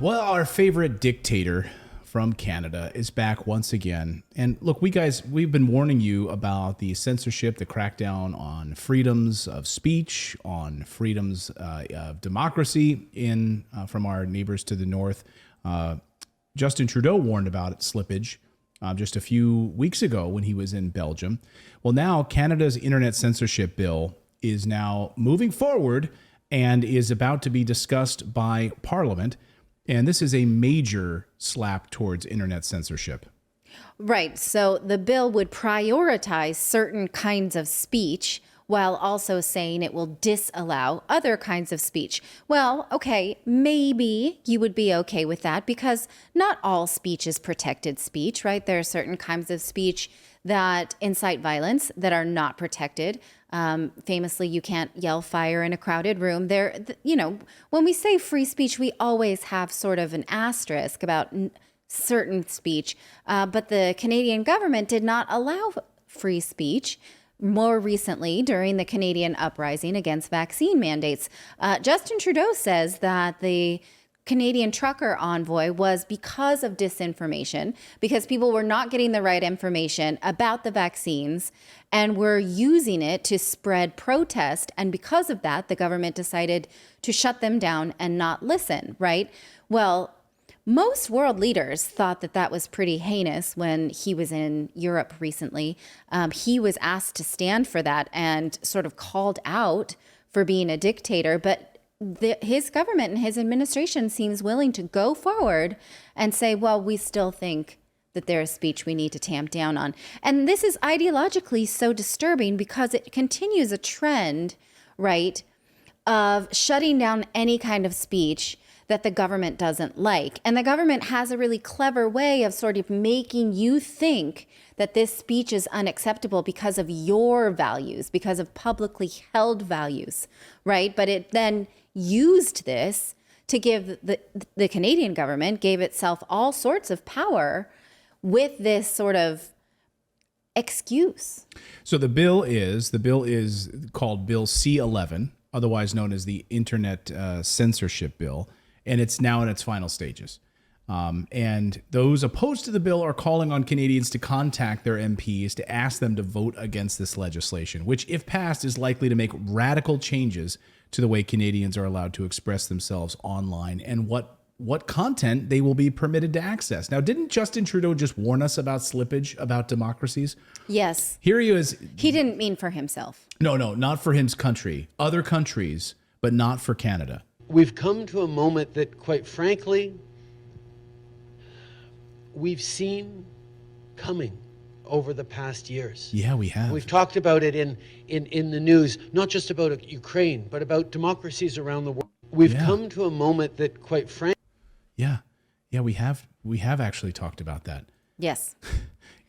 Well, our favorite dictator from Canada is back once again. And look, we've been warning you about the censorship, the crackdown on freedoms of speech, on freedoms of democracy from our neighbors to the north. Justin Trudeau warned about slippage just a few weeks ago when he was in Belgium. Well, now Canada's internet censorship bill is now moving forward and is about to be discussed by Parliament. And this is a major slap towards internet censorship. Right. So the bill would prioritize certain kinds of speech while also saying it will disallow other kinds of speech. Well, okay, maybe you would be okay with that because not all speech is protected speech, right? There are certain kinds of speech that incite violence that are not protected. Famously, you can't yell fire in a crowded room. When we say free speech, we always have sort of an asterisk about certain speech. But the Canadian government did not allow free speech more recently during the Canadian uprising against vaccine mandates. Justin Trudeau says that the Canadian trucker envoy was because of disinformation, because people were not getting the right information about the vaccines and were using it to spread protest. And because of that, the government decided to shut them down and not listen, right? Well, most world leaders thought that that was pretty heinous when he was in Europe recently. He was asked to stand for that and sort of called out for being a dictator. But his government and his administration seems willing to go forward and say, well, we still think that there is speech we need to tamp down on. And this is ideologically so disturbing because it continues a trend, right, of shutting down any kind of speech that the government doesn't like. And the government has a really clever way of sort of making you think that this speech is unacceptable because of your values, because of publicly held values, right? But it then used this to give the Canadian government, gave itself all sorts of power with this sort of excuse. So the bill is called Bill C-11, otherwise known as the Internet Censorship Bill, and it's now in its final stages. And those opposed to the bill are calling on Canadians to contact their MPs to ask them to vote against this legislation, which, if passed, is likely to make radical changes to the way Canadians are allowed to express themselves online and what content they will be permitted to access. Now, didn't Justin Trudeau just warn us about slippage about democracies? Yes. Here he is. He didn't mean for himself. No, not for his country. Other countries, but not for Canada. We've come to a moment that, quite frankly, we've seen coming over the past years. Yeah, we have. We've talked about it in the news, not just about Ukraine, but about democracies around the world. We've come to a moment that, quite frankly... Yeah, we have actually talked about that. Yes.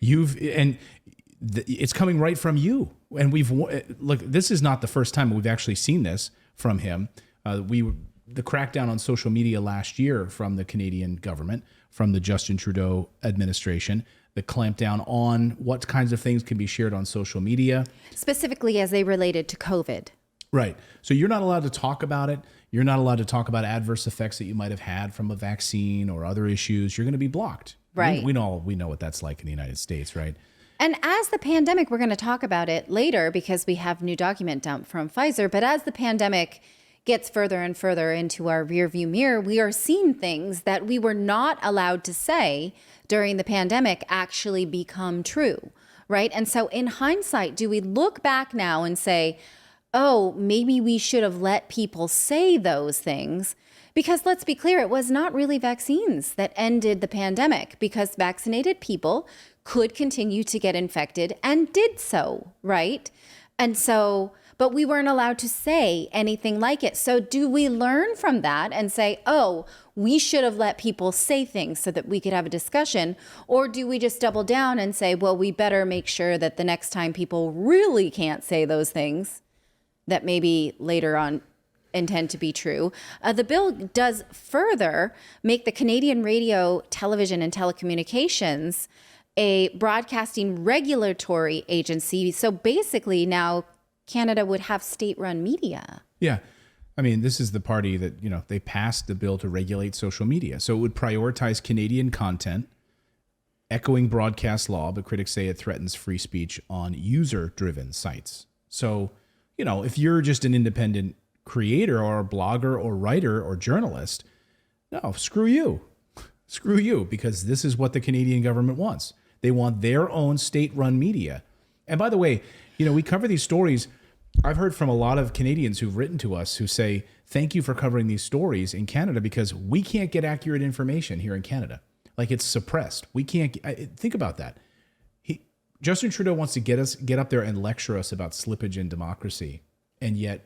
It's coming right from you. And look, this is not the first time we've actually seen this from him. The crackdown on social media last year from the Canadian government, from the Justin Trudeau administration, the clampdown on what kinds of things can be shared on social media. Specifically as they related to COVID. Right. So you're not allowed to talk about it. You're not allowed to talk about adverse effects that you might have had from a vaccine or other issues. You're going to be blocked. Right. We know what that's like in the United States, right? And as the pandemic, we're going to talk about it later because we have new document dump from Pfizer, but as the pandemic gets further and further into our rearview mirror, we are seeing things that we were not allowed to say during the pandemic actually become true, right? And so in hindsight, do we look back now and say, oh, maybe we should have let people say those things? Because let's be clear, it was not really vaccines that ended the pandemic because vaccinated people could continue to get infected and did so, right? And so, but we weren't allowed to say anything like it. So do we learn from that and say, oh, we should have let people say things so that we could have a discussion? Or do we just double down and say, well, we better make sure that the next time people really can't say those things that maybe later on intend to be true? The bill does further make the Canadian Radio, Television and Telecommunications a broadcasting regulatory agency. So basically now Canada would have state-run media. Yeah. I mean, this is the party that, they passed the bill to regulate social media. So it would prioritize Canadian content, echoing broadcast law, but critics say it threatens free speech on user-driven sites. So, if you're just an independent creator or a blogger or writer or journalist, no, screw you. Screw you, because this is what the Canadian government wants. They want their own state-run media. And by the way, we cover these stories. I've heard from a lot of Canadians who've written to us who say, thank you for covering these stories in Canada because we can't get accurate information here in Canada. Like, it's suppressed. We can't think about that. Justin Trudeau wants to get up there and lecture us about slippage in democracy. And yet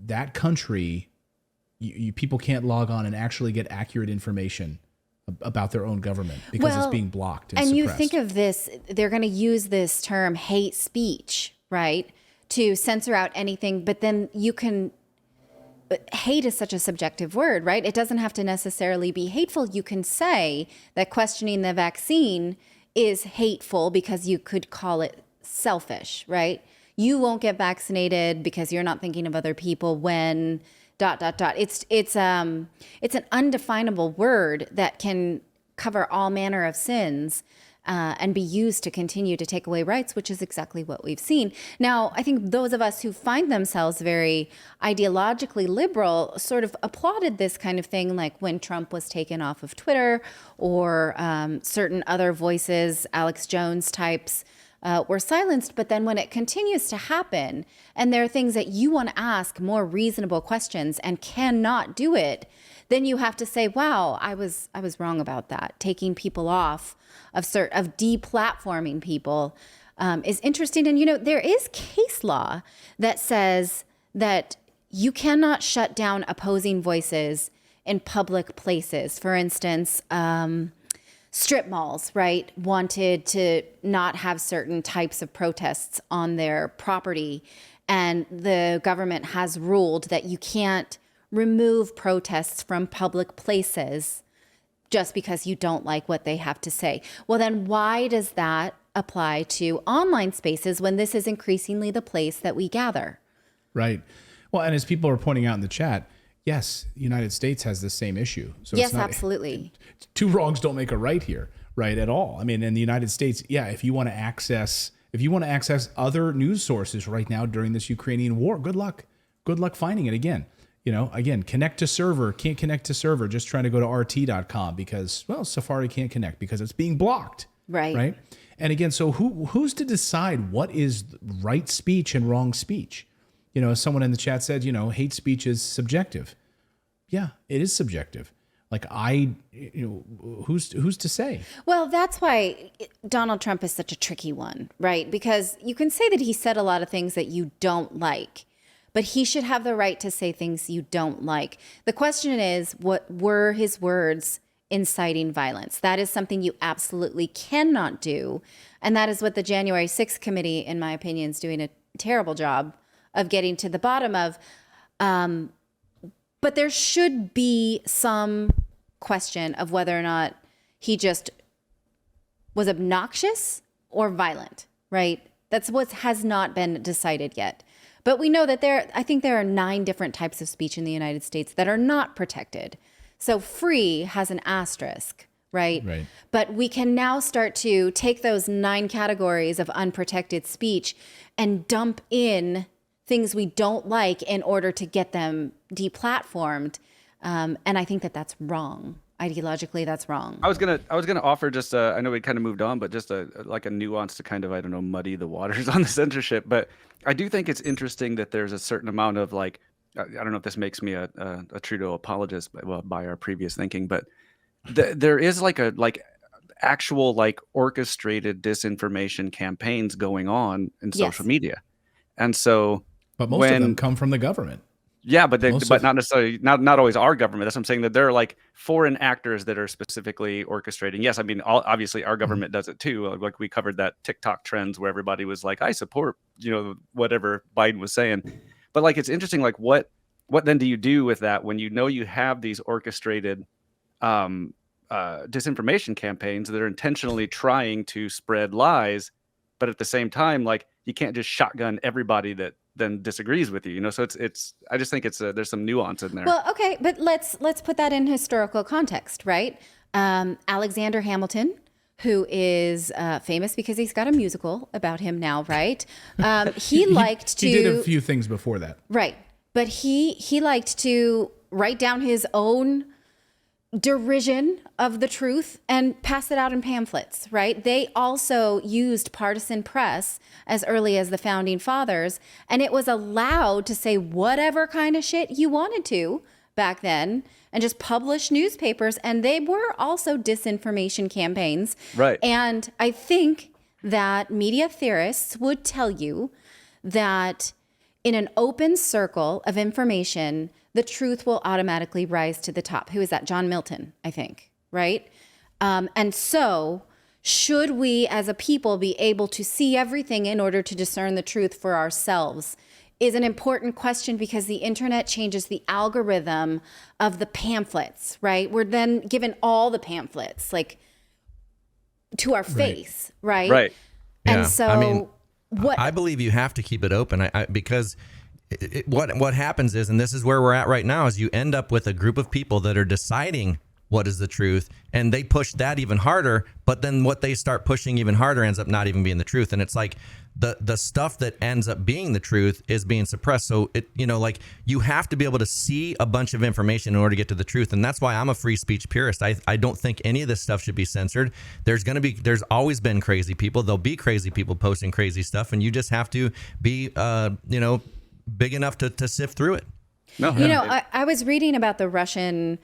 that country, people can't log on and actually get accurate information about their own government because it's being blocked and suppressed. You think of this, they're going to use this term hate speech, right, to censor out anything, but then hate is such a subjective word, right? It doesn't have to necessarily be hateful. You can say that questioning the vaccine is hateful because you could call it selfish, right? You won't get vaccinated because you're not thinking of other people when ... It's an undefinable word that can cover all manner of sins and be used to continue to take away rights, which is exactly what we've seen. Now, I think those of us who find themselves very ideologically liberal sort of applauded this kind of thing, like when Trump was taken off of Twitter or certain other voices, Alex Jones types, were silenced. But then when it continues to happen and there are things that you want to ask more reasonable questions and cannot do it, then you have to say, wow, I was wrong about that. Taking people off of deplatforming people is interesting. And, there is case law that says that you cannot shut down opposing voices in public places. For instance, strip malls, right, wanted to not have certain types of protests on their property. And the government has ruled that you can't remove protests from public places just because you don't like what they have to say. Well, then why does that apply to online spaces when this is increasingly the place that we gather? Right. Well, and as people are pointing out in the chat, yes, the United States has the same issue. So yes, absolutely. Two wrongs don't make a right here, right, at all. I mean, in the United States, if you want to access other news sources right now during this Ukrainian war, good luck. Good luck finding it again. Connect to server, can't connect to server, just trying to go to rt.com because, Safari can't connect because it's being blocked. Right. Right. And again, so who's to decide what is right speech and wrong speech? As someone in the chat said, hate speech is subjective. Yeah, it is subjective. Like who's to say? Well, that's why Donald Trump is such a tricky one, right? Because you can say that he said a lot of things that you don't like, but he should have the right to say things you don't like. The question is, what were his words inciting violence? That is something you absolutely cannot do. And that is what the January 6th committee, in my opinion, is doing a terrible job of getting to the bottom of. But there should be some question of whether or not he just was obnoxious or violent, right? That's what has not been decided yet. But we know that I think there are 9 different types of speech in the United States that are not protected. So free has an asterisk, right? Right. But we can now start to take those 9 categories of unprotected speech and dump in things we don't like in order to get them deplatformed. And I think that that's wrong. Ideologically, that's wrong. I was gonna offer just I know we kind of moved on, but just like a nuance to kind of, I don't know, muddy the waters on the censorship. But I do think it's interesting that there's a certain amount of I don't know if this makes me a Trudeau apologist by our previous thinking, but there is actual orchestrated disinformation campaigns going on in social media, and so. But most of them come from the government. Yeah, but not necessarily, not always our government. That's what I'm saying, that there are foreign actors that are specifically orchestrating. Yes, I mean, obviously our government does it too. Like we covered that TikTok trends where everybody was like, I support, whatever Biden was saying. But it's interesting, what then do you do with that when you have these orchestrated disinformation campaigns that are intentionally trying to spread lies, but at the same time, you can't just shotgun everybody that then disagrees with you. So it's I just think it's there's some nuance in there. Well, okay, but let's put that in historical context, right? Alexander Hamilton, who is famous because he's got a musical about him now, right? He liked to. He did a few things before that, right? But he liked to write down his own derision of the truth and pass it out in pamphlets, right? They also used partisan press as early as the founding fathers, and it was allowed to say whatever kind of shit you wanted to back then and just publish newspapers. And they were also disinformation campaigns. Right. And I think that media theorists would tell you that in an open circle of information, the truth will automatically rise to the top. Who is that? John Milton, I think, right? And so should we as a people be able to see everything in order to discern the truth for ourselves is an important question, because the internet changes the algorithm of the pamphlets, right? We're then given all the pamphlets, like, to our face, right? Right. And Yeah. so I mean, what I believe you have to keep it open because what happens is, and this is where we're at right now, is you end up with a group of people that are deciding what is the truth, and they push that even harder, but then what they start pushing even harder ends up not even being the truth. And it's like the stuff that ends up being the truth is being suppressed. So it, like, you have to be able to see a bunch of information in order to get to the truth. And that's why I'm a free speech purist. I don't think any of this stuff should be censored. There's always been crazy people. There'll be crazy people posting crazy stuff, and you just have to be big enough to sift through it. No, I was reading about the Russian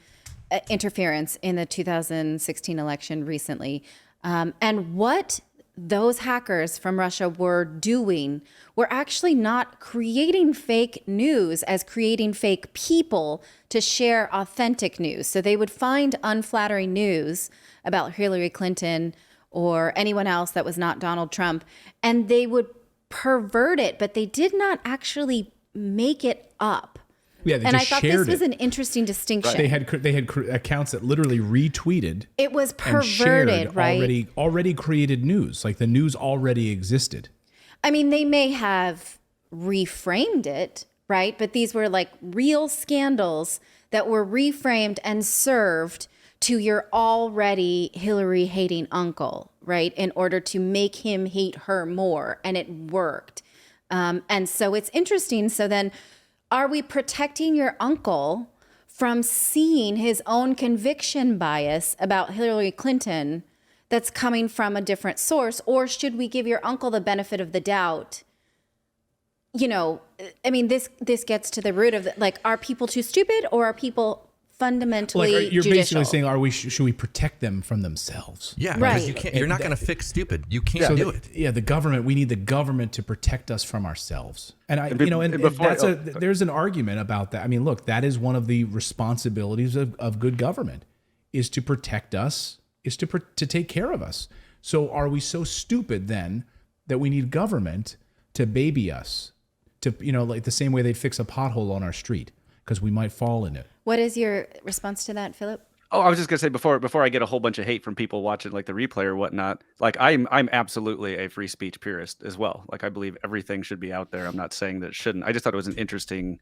interference in the 2016 election recently. And what those hackers from Russia were doing were actually not creating fake news as creating fake people to share authentic news. So they would find unflattering news about Hillary Clinton or anyone else that was not Donald Trump, and they would pervert it, but they did not actually make it up. Yeah, they and just I thought shared this was it. an interesting distinction. They had accounts that literally retweeted. It was and shared perverted, right? Already created news. Like, the news already existed. I mean, they may have reframed it, right? But these were like real scandals that were reframed and served to your already Hillary hating uncle, right? In order to make him hate her more. And it worked. And so it's interesting. So then, are we protecting your uncle from seeing his own conviction bias about Hillary Clinton that's coming from a different source? Or should we give your uncle the benefit of the doubt? I mean, this gets to the root of are people too stupid, or are people fundamentally You're judicial? basically saying, should we protect them from themselves? Yeah, Right. because you're not going to fix stupid. You can't do it. Yeah, the government. We need the government to protect us from ourselves. And before- there's an argument about that. I mean, look, that is one of the responsibilities of good government, is to protect us, is to take care of us. So are we so stupid then that we need government to baby us, to like the same way they'd fix a pothole on our street because we might fall in it? What is your response to that, Philip? Oh, I was just gonna say before I get a whole bunch of hate from people watching like the replay or whatnot. Like I'm absolutely a free speech purist as well. Like, I believe everything should be out there. I'm not saying that it shouldn't. I just thought it was an interesting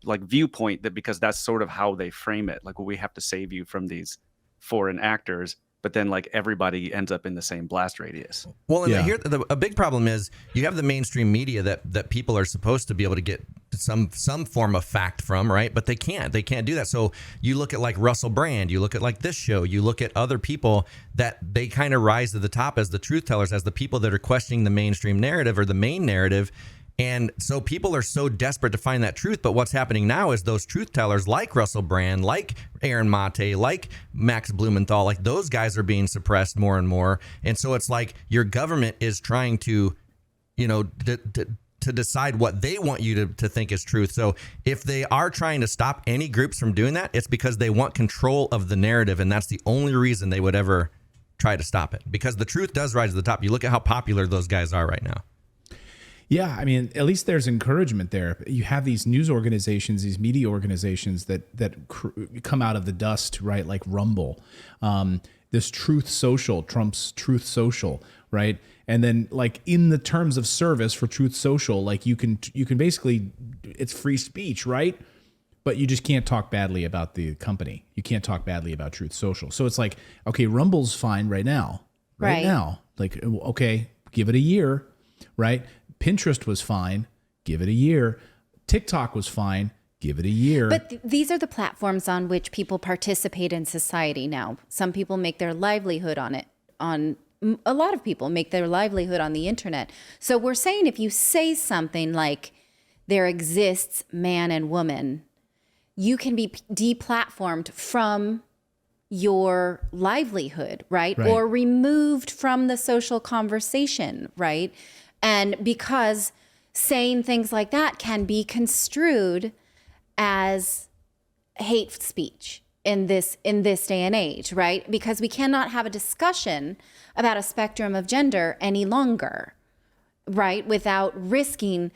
viewpoint, that because that's sort of how they frame it. Like, well, we have to save you from these foreign actors, but then everybody ends up in the same blast radius. Well, and Yeah. here a big problem is you have the mainstream media that people are supposed to be able to get some form of fact from, right? But they can't do that. So you look at Russell Brand, you look at this show, you look at other people that they kind of rise to the top as the truth tellers, as the people that are questioning the mainstream narrative or the main narrative. And so people are so desperate to find that truth. But what's happening now is those truth tellers like Russell Brand, like Aaron Mate, like Max Blumenthal, those guys are being suppressed more and more. And so it's like your government is trying to, to decide what they want you to think is truth. So if they are trying to stop any groups from doing that, it's because they want control of the narrative. And that's the only reason they would ever try to stop it, because the truth does rise to the top. You look at how popular those guys are right now. Yeah, I mean, at least there's encouragement there. You have these news organizations, these media organizations that come out of the dust, right? Like Rumble, this Truth Social, Trump's Truth Social, right? And then, like, in the terms of service for Truth Social, like you can basically, it's free speech, right? But you just can't talk badly about the company. You can't talk badly about Truth Social. So it's like, okay, Rumble's fine right now, Right. now. Like, okay, give it a year, right? Pinterest was fine. Give it a year. TikTok was fine. Give it a year. But these are the platforms on which people participate in society now. Some people make their livelihood on it. A lot of people make their livelihood on the internet. So we're saying if you say something like there exists man and woman, you can be deplatformed from your livelihood, right? Right. Or removed from the social conversation, right? And because saying things like that can be construed as hate speech in this day and age, right? Because we cannot have a discussion about a spectrum of gender any longer, right? Without risking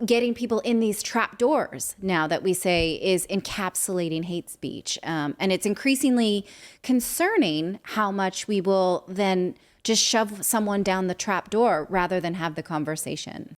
getting people in these trap doors now that we say is encapsulating hate speech. And it's increasingly concerning how much we will then just shove someone down the trap door rather than have the conversation.